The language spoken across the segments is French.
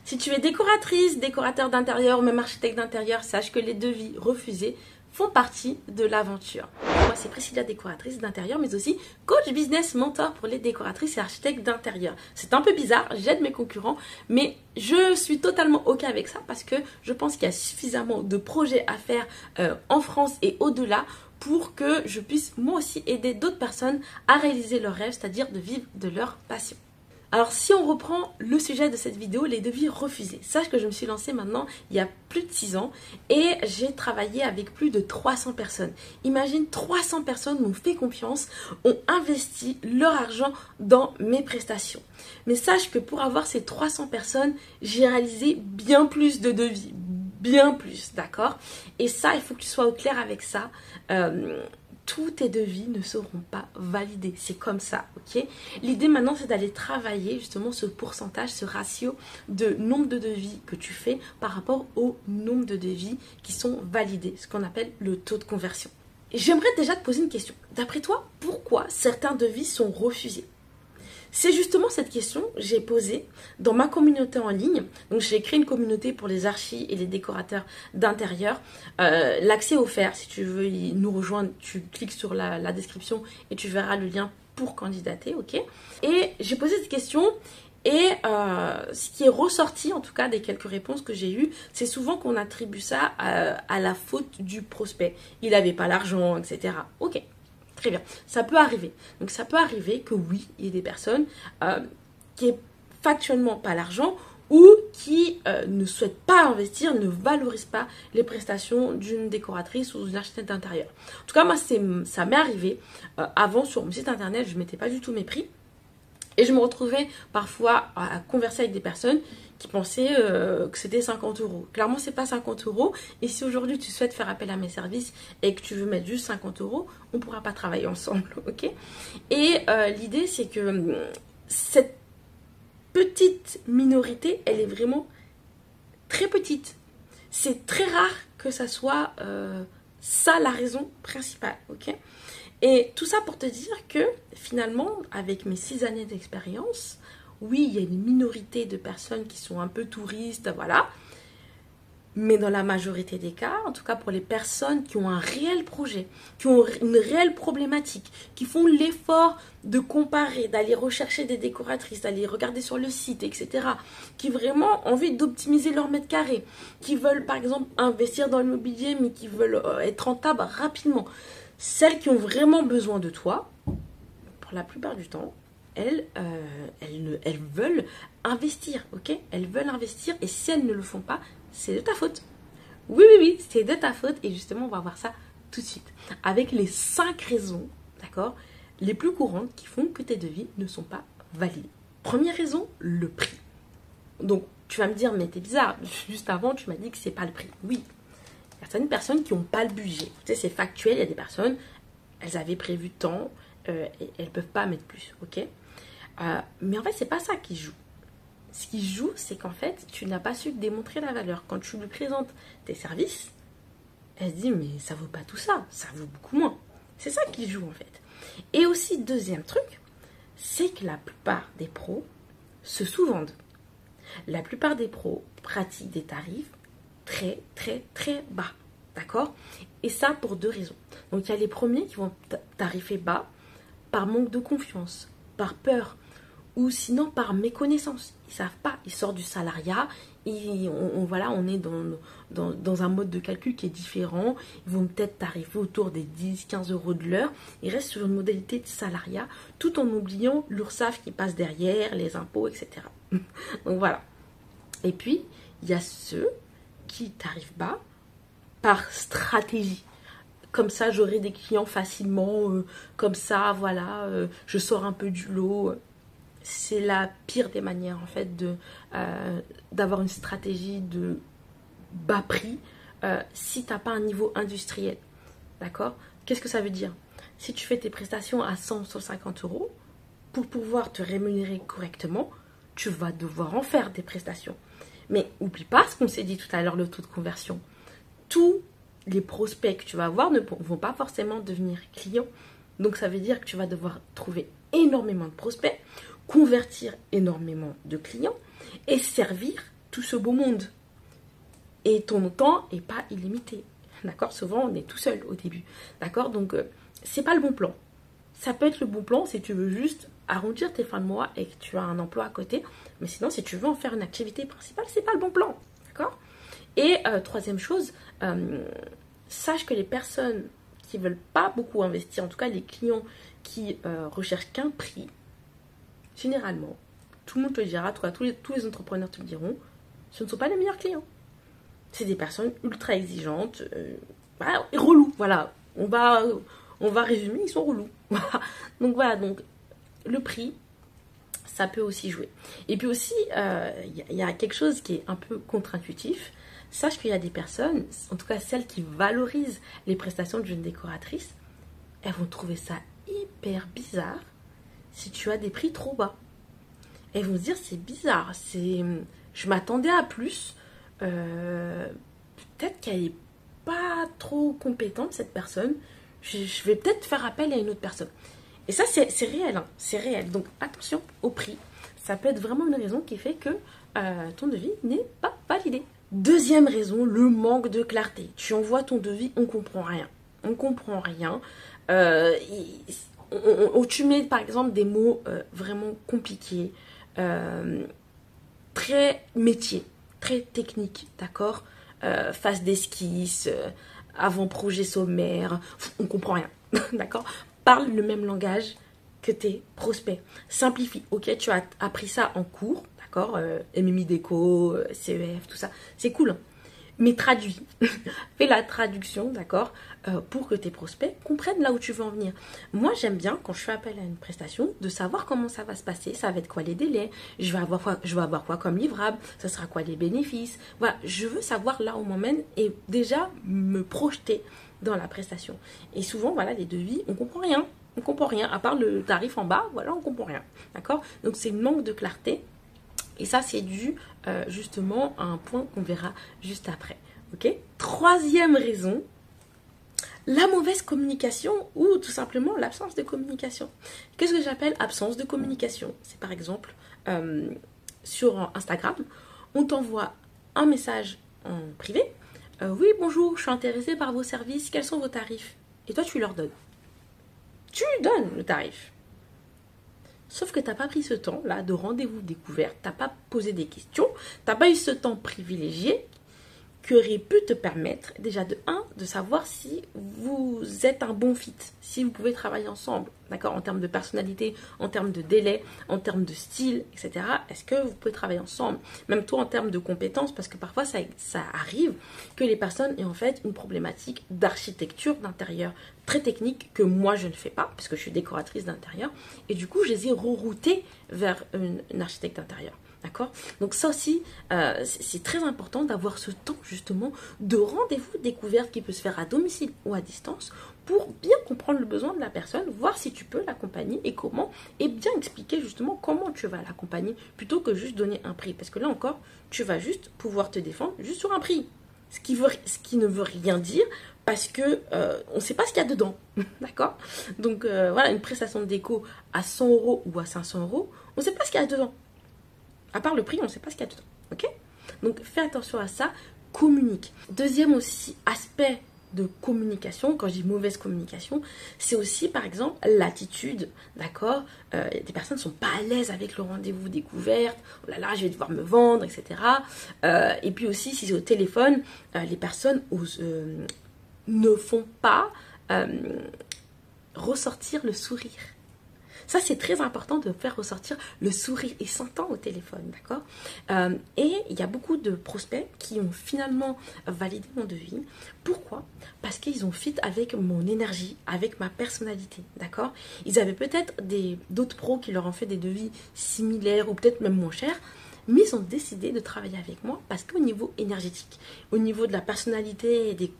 Si tu es décoratrice, décorateur d'intérieur ou même architecte d'intérieur, sache que les devis refusés font partie de l'aventure. Moi, c'est Priscilla, décoratrice d'intérieur, mais aussi coach business mentor pour les décoratrices et architectes d'intérieur. C'est un peu bizarre, j'aide mes concurrents, mais je suis totalement OK avec ça parce que je pense qu'il y a suffisamment de projets à faire en France et au-delà pour que je puisse moi aussi aider d'autres personnes à réaliser leurs rêves, c'est-à-dire de vivre de leur passion. Alors si on reprend le sujet de cette vidéo, les devis refusés. Sache que je me suis lancée maintenant il y a plus de 6 ans et j'ai travaillé avec plus de 300 personnes. Imagine 300 personnes m'ont fait confiance, ont investi leur argent dans mes prestations. Mais sache que pour avoir ces 300 personnes, j'ai réalisé bien plus de devis, bien plus, d'accord? Et ça, il faut que tu sois au clair avec ça. Tous tes devis ne seront pas validés. C'est comme ça, ok? L'idée maintenant, c'est d'aller travailler justement ce pourcentage, ce ratio de nombre de devis que tu fais par rapport au nombre de devis qui sont validés, ce qu'on appelle le taux de conversion. Et j'aimerais déjà te poser une question. D'après toi, pourquoi certains devis sont refusés? C'est justement cette question que j'ai posée dans ma communauté en ligne. Donc, j'ai créé une communauté pour les archis et les décorateurs d'intérieur. L'accès est offert. Si tu veux nous rejoindre, tu cliques sur la description et tu verras le lien pour candidater, ok? Et j'ai posé cette question et ce qui est ressorti, en tout cas, des quelques réponses que j'ai eues, c'est souvent qu'on attribue ça à la faute du prospect. Il n'avait pas l'argent, etc. Ok. Très bien, ça peut arriver. Donc ça peut arriver que oui, il y ait des personnes qui n'aient factuellement pas l'argent ou qui ne souhaitent pas investir, ne valorisent pas les prestations d'une décoratrice ou d'une architecte d'intérieur. En tout cas, moi, ça m'est arrivé. Avant, sur mon site internet, je ne mettais pas du tout mes prix. Et je me retrouvais parfois à converser avec des personnes qui pensaient que c'était 50 €. Clairement, c'est pas 50 €. Et si aujourd'hui tu souhaites faire appel à mes services et que tu veux mettre juste 50 €, on ne pourra pas travailler ensemble, ok? Et l'idée, c'est que cette petite minorité, elle est vraiment très petite. C'est très rare que ça soit ça la raison principale, ok? Et tout ça pour te dire que finalement, avec mes 6 années d'expérience, oui, il y a une minorité de personnes qui sont un peu touristes, voilà. Mais dans la majorité des cas, en tout cas pour les personnes qui ont un réel projet, qui ont une réelle problématique, qui font l'effort de comparer, d'aller rechercher des décoratrices, d'aller regarder sur le site, etc., qui vraiment ont envie d'optimiser leur mètre carré, qui veulent par exemple investir dans l'immobilier, mais qui veulent être rentables rapidement. Celles qui ont vraiment besoin de toi, pour la plupart du temps, elles veulent investir, ok? Elles veulent investir et si elles ne le font pas, c'est de ta faute. Oui, oui, oui, c'est de ta faute et justement, on va voir ça tout de suite. Avec les 5 raisons, d'accord, les plus courantes qui font que tes devis ne sont pas validés. Première raison, le prix. Donc, tu vas me dire, mais t'es bizarre, juste avant, tu m'as dit que c'est pas le prix. Oui. Il y a certaines personnes qui n'ont pas le budget. Tu sais, c'est factuel. Il y a des personnes, elles avaient prévu tant et elles ne peuvent pas mettre plus. Ok, mais en fait, c'est pas ça qui joue. Ce qui joue, c'est qu'en fait, tu n'as pas su démontrer la valeur. Quand tu lui présentes tes services, elle se dit, mais ça vaut pas tout ça. Ça vaut beaucoup moins. C'est ça qui joue en fait. Et aussi, deuxième truc, c'est que la plupart des pros se sous-vendent. La plupart des pros pratiquent des tarifs très très très bas, d'accord? Et ça pour 2 raisons. Donc il y a les premiers qui vont tarifer bas par manque de confiance, par peur ou sinon par méconnaissance. Ils savent pas, ils sortent du salariat et on est dans un mode de calcul qui est différent. Ils vont peut-être tarifer autour des 10-15 € de l'heure. Ils restent sur une modalité de salariat tout en oubliant l'URSSAF qui passe derrière, les impôts, etc. Donc voilà. Et puis il y a ceux qui tarifent bas par stratégie. Comme ça, j'aurai des clients facilement. Comme ça, voilà, je sors un peu du lot. C'est la pire des manières, en fait, d'avoir une stratégie de bas prix si tu n'as pas un niveau industriel. D'accord? Qu'est-ce que ça veut dire? Si tu fais tes prestations à 100, 150 €, pour pouvoir te rémunérer correctement, tu vas devoir en faire des prestations. Mais oublie pas ce qu'on s'est dit tout à l'heure, le taux de conversion. Tous les prospects que tu vas avoir ne vont pas forcément devenir clients. Donc ça veut dire que tu vas devoir trouver énormément de prospects, convertir énormément de clients et servir tout ce beau monde. Et ton temps n'est pas illimité. D'accord? Souvent, on est tout seul au début. D'accord? Donc, c'est pas le bon plan. Ça peut être le bon plan si tu veux juste arrondir tes fins de mois et que tu as un emploi à côté. Mais sinon, si tu veux en faire une activité principale, c'est pas le bon plan. D'accord? Et troisième chose, sache que les personnes qui veulent pas beaucoup investir, en tout cas les clients qui recherchent qu'un prix, généralement, tout le monde te le dira, tous les entrepreneurs te le diront, ce ne sont pas les meilleurs clients. C'est des personnes ultra exigeantes, et relous, voilà. On va résumer, ils sont relous. Donc voilà, donc le prix, ça peut aussi jouer. Et puis aussi, y a quelque chose qui est un peu contre-intuitif. Sache qu'il y a des personnes, en tout cas celles qui valorisent les prestations de jeunes décoratrices, elles vont trouver ça hyper bizarre si tu as des prix trop bas. Elles vont se dire c'est bizarre, je m'attendais à plus. Peut-être qu'elle n'est pas trop compétente cette personne. Je vais peut-être faire appel à une autre personne. Et ça c'est réel, hein, c'est réel. Donc attention au prix. Ça peut être vraiment une raison qui fait que ton devis n'est pas validé. Deuxième raison, le manque de clarté. Tu envoies ton devis, on comprend rien. On comprend rien. Tu mets par exemple des mots vraiment compliqués, très métier, très technique, d'accord? Phase d'esquisse, avant-projet sommaire, on comprend rien, d'accord? Parle le même langage que tes prospects. Simplifie, ok? Tu as appris ça en cours, d'accord? MMI Déco, CEF, tout ça, c'est cool, hein? Mais traduis, fais la traduction, d'accord, pour que tes prospects comprennent là où tu veux en venir. Moi, j'aime bien, quand je fais appel à une prestation, de savoir comment ça va se passer, ça va être quoi les délais, je vais avoir quoi comme livrable, ça sera quoi les bénéfices. Voilà, je veux savoir là où on m'emmène et déjà me projeter dans la prestation. Et souvent, voilà, les devis, on comprend rien. On comprend rien, à part le tarif en bas, voilà, on comprend rien, d'accord? Donc, c'est le manque de clarté. Et ça, c'est dû justement à un point qu'on verra juste après. Ok? Troisième raison, la mauvaise communication ou tout simplement l'absence de communication. Qu'est-ce que j'appelle absence de communication? C'est par exemple sur Instagram, on t'envoie un message en privé. Oui, bonjour, je suis intéressée par vos services, quels sont vos tarifs? Et toi, tu leur donnes. Tu lui donnes le tarif. Sauf que tu n'as pas pris ce temps-là de rendez-vous découverte, tu n'as pas posé des questions, tu n'as pas eu ce temps privilégié qui aurait pu te permettre déjà de savoir si vous êtes un bon fit, si vous pouvez travailler ensemble, d'accord, en termes de personnalité, en termes de délai, en termes de style, etc. Est-ce que vous pouvez travailler ensemble? Même toi en termes de compétences, parce que parfois ça arrive que les personnes aient en fait une problématique d'architecture d'intérieur très technique que moi je ne fais pas, parce que je suis décoratrice d'intérieur, et du coup je les ai reroutées vers une architecte d'intérieur. D'accord? Donc ça aussi, c'est très important d'avoir ce temps justement de rendez-vous découverte qui peut se faire à domicile ou à distance pour bien comprendre le besoin de la personne, voir si tu peux l'accompagner et comment, et bien expliquer justement comment tu vas l'accompagner plutôt que juste donner un prix. Parce que là encore, tu vas juste pouvoir te défendre juste sur un prix. Ce qui ne veut rien dire parce que on ne sait pas ce qu'il y a dedans. D'accord? Donc voilà, une prestation de déco à 100 € ou à 500 €, on ne sait pas ce qu'il y a dedans. À part le prix, on ne sait pas ce qu'il y a dedans. Ok? Donc, fais attention à ça. Communique. Deuxième aussi aspect de communication, quand je dis mauvaise communication, c'est aussi, par exemple, l'attitude. D'accord? Des personnes ne sont pas à l'aise avec le rendez-vous découverte. Oh là là, je vais devoir me vendre, etc. Et puis aussi, si c'est au téléphone, les personnes ne font pas ressortir le sourire. Ça, c'est très important de faire ressortir le sourire et s'entend au téléphone, d'accord? Et il y a beaucoup de prospects qui ont finalement validé mon devis. Pourquoi? Parce qu'ils ont fit avec mon énergie, avec ma personnalité, d'accord? Ils avaient peut-être d'autres pros qui leur ont fait des devis similaires ou peut-être même moins chers, mais ils ont décidé de travailler avec moi parce qu'au niveau énergétique, au niveau de la personnalité et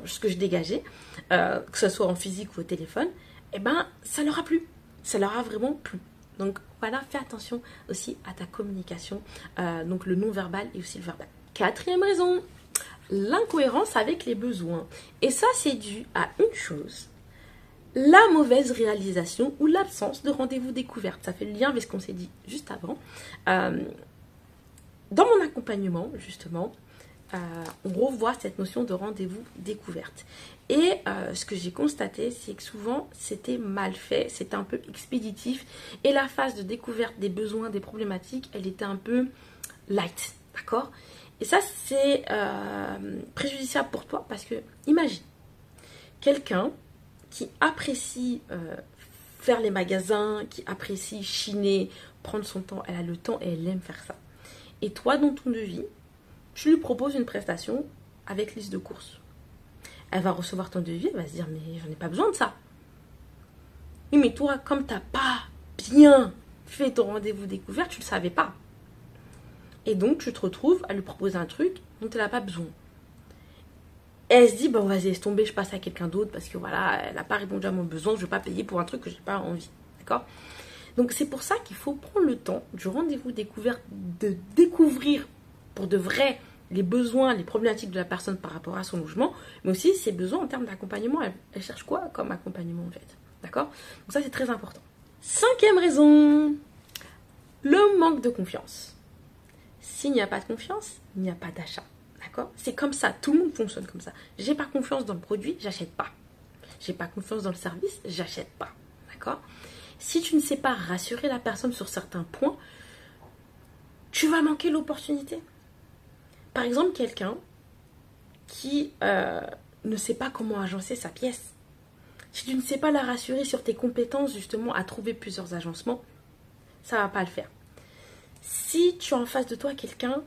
ce que je dégageais, que ce soit en physique ou au téléphone, eh ben, ça leur a plu. Ça leur a vraiment plu. Donc voilà, fais attention aussi à ta communication, donc le non-verbal et aussi le verbal. Quatrième raison, l'incohérence avec les besoins. Et ça, c'est dû à une chose, la mauvaise réalisation ou l'absence de rendez-vous découverte. Ça fait le lien avec ce qu'on s'est dit juste avant. dans mon accompagnement, justement, on revoit cette notion de rendez-vous découverte. Et ce que j'ai constaté, c'est que souvent, c'était mal fait, c'était un peu expéditif. Et la phase de découverte des besoins, des problématiques, elle était un peu light, d'accord? Et ça, c'est préjudiciable pour toi parce que, imagine, quelqu'un qui apprécie faire les magasins, qui apprécie chiner, prendre son temps, elle a le temps et elle aime faire ça. Et toi, dans ton devis, tu lui proposes une prestation avec liste de courses. Elle va recevoir ton devis, elle va se dire, mais j'en ai pas besoin de ça. Oui, mais toi, comme tu n'as pas bien fait ton rendez-vous découverte, tu ne le savais pas. Et donc, tu te retrouves à lui proposer un truc dont elle n'a pas besoin. Et elle se dit, bon, vas-y, laisse tomber, je passe à quelqu'un d'autre parce que voilà, elle n'a pas répondu à mon besoin, je ne vais pas payer pour un truc que je n'ai pas envie. D'accord? Donc, c'est pour ça qu'il faut prendre le temps du rendez-vous découverte de découvrir pour de vrai les besoins, les problématiques de la personne par rapport à son logement, mais aussi ses besoins en termes d'accompagnement. Elle cherche quoi comme accompagnement en fait? D'accord? Donc ça, c'est très important. 5e raison, le manque de confiance. S'il n'y a pas de confiance, il n'y a pas d'achat. D'accord? C'est comme ça, tout le monde fonctionne comme ça. J'ai pas confiance dans le produit, j'achète pas. J'ai pas confiance dans le service, j'achète pas. D'accord? Si tu ne sais pas rassurer la personne sur certains points, tu vas manquer l'opportunité. Par exemple, quelqu'un qui ne sait pas comment agencer sa pièce. Si tu ne sais pas la rassurer sur tes compétences, justement, à trouver plusieurs agencements, ça ne va pas le faire. Si tu as en face de toi quelqu'un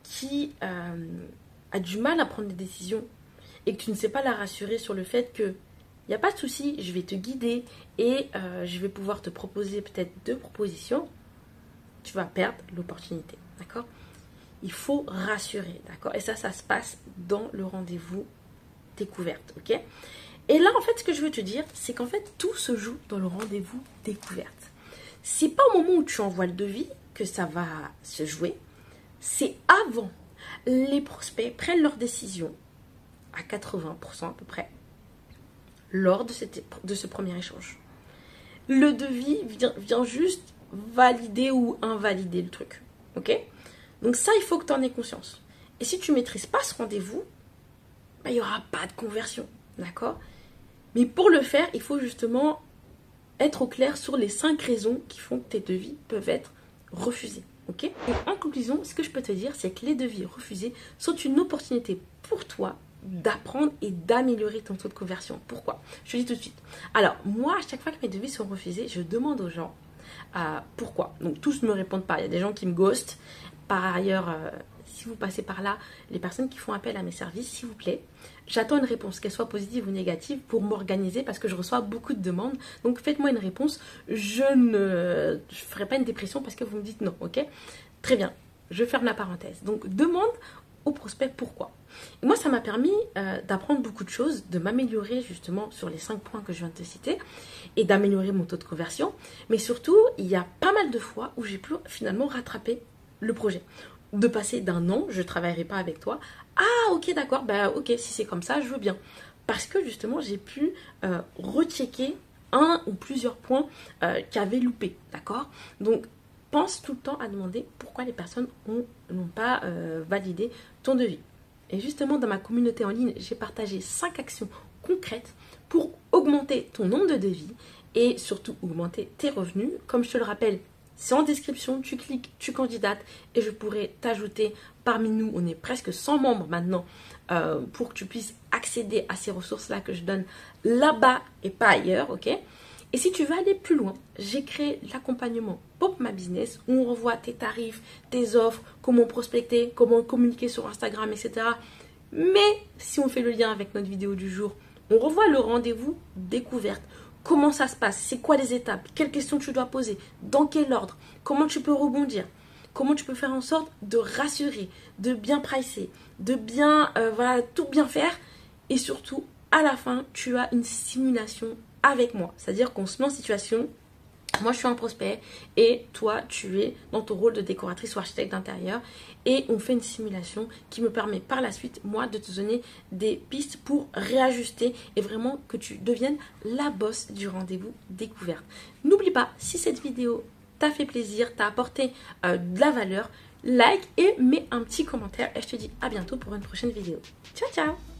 qui a du mal à prendre des décisions et que tu ne sais pas la rassurer sur le fait que il n'y a pas de souci, je vais te guider et je vais pouvoir te proposer peut-être 2 propositions, tu vas perdre l'opportunité, d'accord? Il faut rassurer, d'accord? Et ça se passe dans le rendez-vous découverte, ok? Et là, en fait, ce que je veux te dire, c'est qu'en fait, tout se joue dans le rendez-vous découverte. C'est pas au moment où tu envoies le devis que ça va se jouer, c'est avant. Les prospects prennent leur décision à 80% à peu près lors de ce premier échange. Le devis vient juste valider ou invalider le truc, ok? Donc ça, il faut que tu en aies conscience. Et si tu ne maîtrises pas ce rendez-vous, il n'y aura pas de conversion, d'accord? Mais pour le faire, il faut justement être au clair sur les 5 raisons qui font que tes devis peuvent être refusés, ok? Et en conclusion, ce que je peux te dire, c'est que les devis refusés sont une opportunité pour toi d'apprendre et d'améliorer ton taux de conversion. Pourquoi? Je te dis tout de suite. Alors, moi, à chaque fois que mes devis sont refusés, je demande aux gens pourquoi. Donc, tous ne me répondent pas. Il y a des gens qui me ghostent. Par ailleurs, si vous passez par là, les personnes qui font appel à mes services, s'il vous plaît, j'attends une réponse, qu'elle soit positive ou négative, pour m'organiser parce que je reçois beaucoup de demandes. Donc, faites-moi une réponse. Je ne ferai pas une dépression parce que vous me dites non, ok? Très bien, je ferme la parenthèse. Donc, demande au prospect pourquoi. Et moi, ça m'a permis d'apprendre beaucoup de choses, de m'améliorer justement sur les 5 points que je viens de te citer et d'améliorer mon taux de conversion. Mais surtout, il y a pas mal de fois où j'ai pu finalement rattraper le projet. De passer d'un non, je ne travaillerai pas avec toi. Ah, ok, d'accord, bah ok, si c'est comme ça, je veux bien. Parce que justement, j'ai pu rechecker un ou plusieurs points qui avaient loupé, d'accord? Donc, pense tout le temps à demander pourquoi les personnes n'ont pas validé ton devis. Et justement, dans ma communauté en ligne, j'ai partagé 5 actions concrètes pour augmenter ton nombre de devis et surtout augmenter tes revenus. Comme je te le rappelle, c'est en description, tu cliques, tu candidates et je pourrais t'ajouter parmi nous. On est presque 100 membres maintenant pour que tu puisses accéder à ces ressources-là que je donne là-bas et pas ailleurs, ok? Et si tu veux aller plus loin, j'ai créé l'accompagnement Pop My Business où on revoit tes tarifs, tes offres, comment prospecter, comment communiquer sur Instagram, etc. Mais si on fait le lien avec notre vidéo du jour, on revoit le rendez-vous découverte. Comment ça se passe? C'est quoi les étapes? Quelles questions tu dois poser? Dans quel ordre? Comment tu peux rebondir? Comment tu peux faire en sorte de rassurer, de bien pricer, de bien, voilà, tout bien faire. Et surtout, à la fin, tu as une simulation avec moi. C'est-à-dire qu'on se met en situation, moi je suis un prospect et toi tu es dans ton rôle de décoratrice ou architecte d'intérieur et on fait une simulation qui me permet par la suite, moi, de te donner des pistes pour réajuster et vraiment que tu deviennes la boss du rendez-vous découverte. N'oublie pas, si cette vidéo t'a fait plaisir, t'a apporté de la valeur, like et mets un petit commentaire. Et je te dis à bientôt pour une prochaine vidéo. Ciao, ciao!